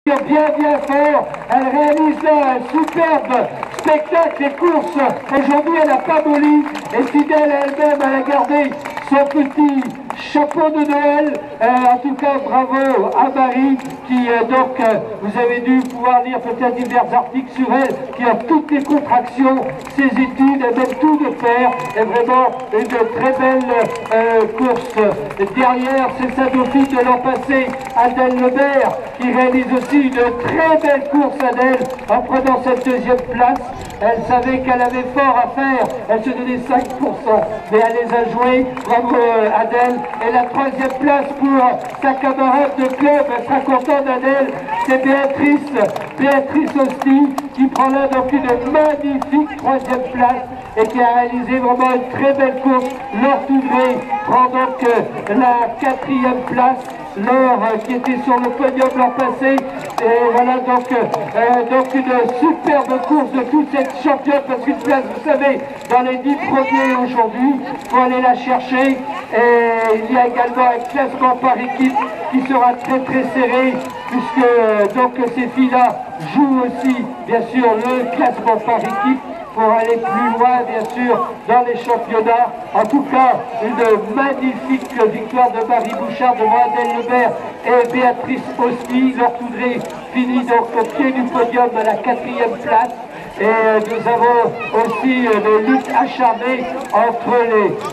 bien fort. Elle réalise un superbe spectacle et course. Aujourd'hui, elle n'a pas molli et fidèle à elle-même, elle a gardé son petit chapeau de Noël. En tout cas, bravo à Marie qui, vous avez dû pouvoir lire peut-être divers articles sur elle, qui a toutes les contractions, ses études, elle met tout de faire. Et vraiment une très belle course. Derrière, c'est sa dauphine de l'an passé, Adèle Lebert, qui réalise aussi une très belle course, Adèle, en prenant cette deuxième place. Elle savait qu'elle avait fort à faire, elle se donnait 5%, mais elle les a joués. Bravo Adèle. Et la troisième place pour sa camarade de club, elle sera contente d'Adèle, c'est Béatrice aussi, qui prend là donc une magnifique troisième place et qui a réalisé vraiment une très belle course. Laure Touvré prend donc la quatrième place. Laure qui était sur le podium l'an passé, et voilà donc une superbe course de toute cette championne, parce qu'une place, vous savez, dans les 10 premiers aujourd'hui, il faut aller la chercher. Et il y a également un classement par équipe qui sera très serré, puisque donc ces filles-là jouent aussi bien sûr le classement par équipe pour aller plus loin, bien sûr, dans les championnats. En tout cas, une magnifique victoire de Marie Bouchard devant Adèle Lebert et Béatrice aussi. Laure Touvré finit donc au pied du podium à la quatrième place. Et nous avons aussi une lutte acharnée entre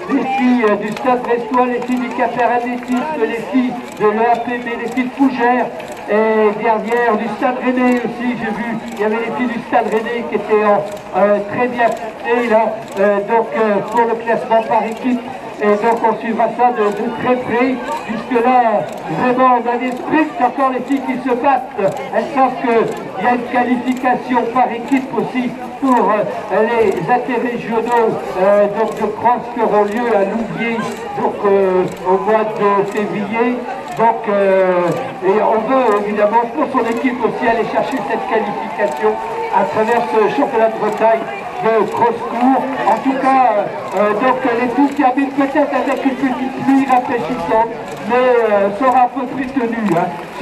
les filles du Stade Brestois, les filles du Cap-Athlétisme, les filles de l'EAPB, les filles de Fougères. Et derrière du Stade Rennais aussi, j'ai vu, il y avait les filles du Stade Rennais qui étaient très bien placées là, pour le classement par équipe. Et donc on suivra ça de très près, puisque là, vraiment, on a des sprints, encore les filles qui se battent. Elles savent qu'il y a une qualification par équipe aussi pour les interrégionaux de cross qui auront lieu à Louviers au mois de février. Donc, et on veut évidemment pour son équipe aussi aller chercher cette qualification à travers ce championnat de Bretagne de cross-court. En tout cas, les filles terminent peut-être avec une petite pluie rafraîchissante, mais sera un peu plus tenue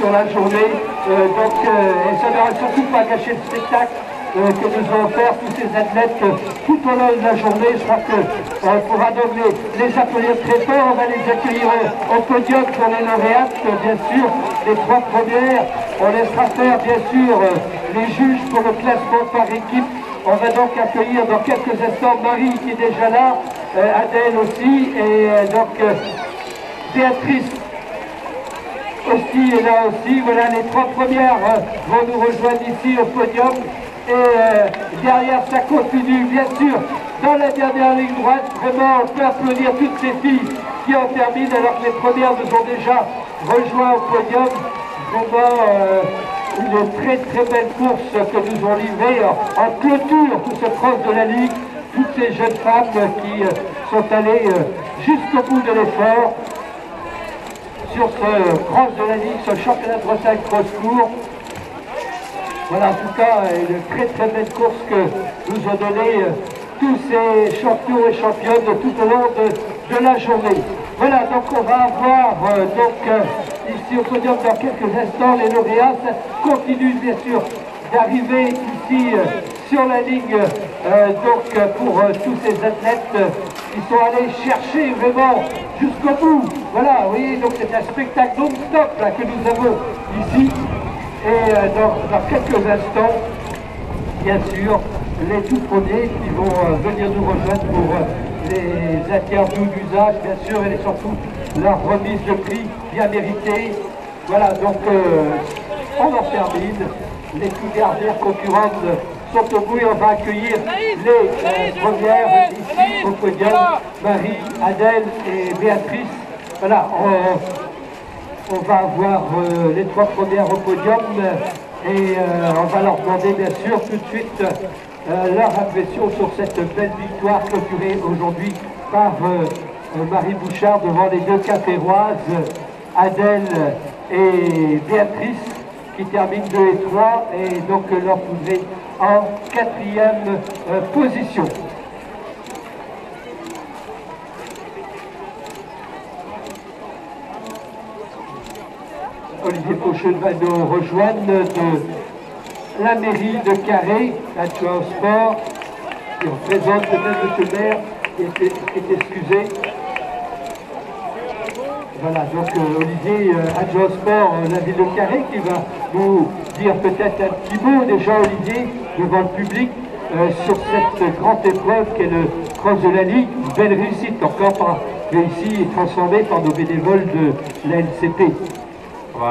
sur la journée. Et ça ne va surtout pas gâcher le spectacle que nous allons faire tous ces athlètes tout au long de la journée. Je crois qu'on pourra donc les applaudir très fort. On va les accueillir au podium pour les lauréates, bien sûr, les 3 premières. On laissera faire, bien sûr, les juges pour le classement par équipe. On va donc accueillir dans quelques instants Marie qui est déjà là, Adèle aussi, et Béatrice aussi est là aussi. Voilà, les 3 premières vont nous rejoindre ici au podium. Et derrière ça continue, bien sûr, dans la dernière ligne droite. Vraiment, on peut applaudir toutes ces filles qui en terminent alors que les premières nous ont déjà rejoints au podium. Vraiment une très belle course que nous ont livrée en clôture de ce cross de la Ligue. Toutes ces jeunes femmes qui sont allées jusqu'au bout de l'effort sur ce cross de la Ligue, ce championnat de Bretagne cross-court. Voilà, en tout cas, une très belle course que nous ont donné tous ces champions et championnes tout au long de la journée. Voilà, donc on va avoir ici au podium dans quelques instants les lauréats. Ça continue bien sûr d'arriver ici sur la ligne pour tous ces athlètes qui sont allés chercher vraiment jusqu'au bout. Voilà, vous voyez, donc c'est un spectacle non-stop que nous avons ici. Et dans quelques instants, bien sûr, les tout premiers qui vont venir nous rejoindre pour les interviews d'usage, bien sûr, et surtout la remise de prix bien méritée. Voilà, donc on en termine. Les toutes dernières concurrentes sont au bout et on va accueillir les premières ici au podium, Marie, Adèle et Béatrice. Voilà, on va avoir les 3 premières au podium et on va leur demander bien sûr tout de suite leur impression sur cette belle victoire clôturée aujourd'hui par Marie Bouchard devant les 2 Capéroises, Adèle et Béatrice, qui terminent 2 et 3, et donc Laure Touvré en 4e position. Olivier Faucheux va nous rejoindre de la mairie de Carhaix, adjoint au sport, qui représente peut-être M. le maire, qui est excusé. Voilà, donc Olivier, adjoint au sport, la ville de Carhaix, qui va nous dire peut-être un petit mot déjà, Olivier, devant le public, sur cette grande épreuve qu'est le cross de la Ligue. Une belle réussite encore réussie et transformée par nos bénévoles de la LCP.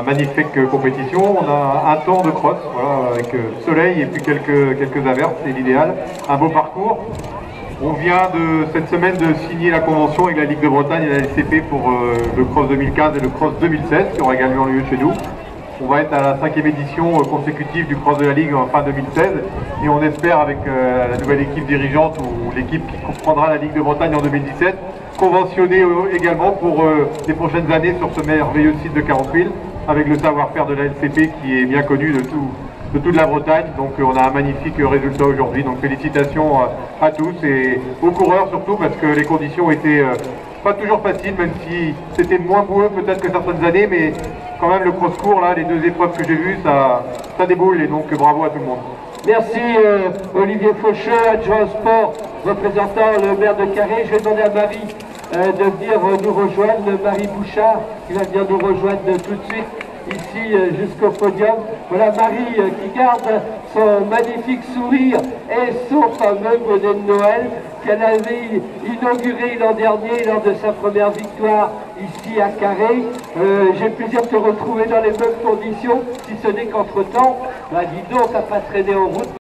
Magnifique compétition, on a un temps de cross, voilà, avec soleil et puis quelques averses, c'est l'idéal. Un beau parcours. On vient cette semaine de signer la convention avec la Ligue de Bretagne et la LCP pour le cross 2015 et le cross 2016 qui aura également lieu chez nous. On va être à la 5e édition consécutive du cross de la Ligue en fin 2016 et on espère avec la nouvelle équipe dirigeante ou l'équipe qui comprendra la Ligue de Bretagne en 2017 conventionner également pour les prochaines années sur ce merveilleux site de Caronville avec le savoir-faire de la LCP qui est bien connu de toute la Bretagne. Donc on a un magnifique résultat aujourd'hui, donc félicitations à tous et aux coureurs surtout parce que les conditions étaient pas toujours faciles, même si c'était moins boueux peut-être que certaines années, mais quand même le cross-court là, les deux épreuves que j'ai vues, ça déboule et donc bravo à tout le monde. Merci Olivier Faucheux, adjoint au sport, représentant le maire de Carhaix. Je vais demander à Marie de venir nous rejoindre, Marie Bouchard, qui va venir nous rejoindre tout de suite ici jusqu'au podium. Voilà Marie qui garde son magnifique sourire et son fameux bonnet de Noël qu'elle avait inauguré l'an dernier lors de sa première victoire ici à Carhaix. J'ai le plaisir de te retrouver dans les mêmes conditions, si ce n'est qu'entre-temps, dis donc, t'as pas traîné en route.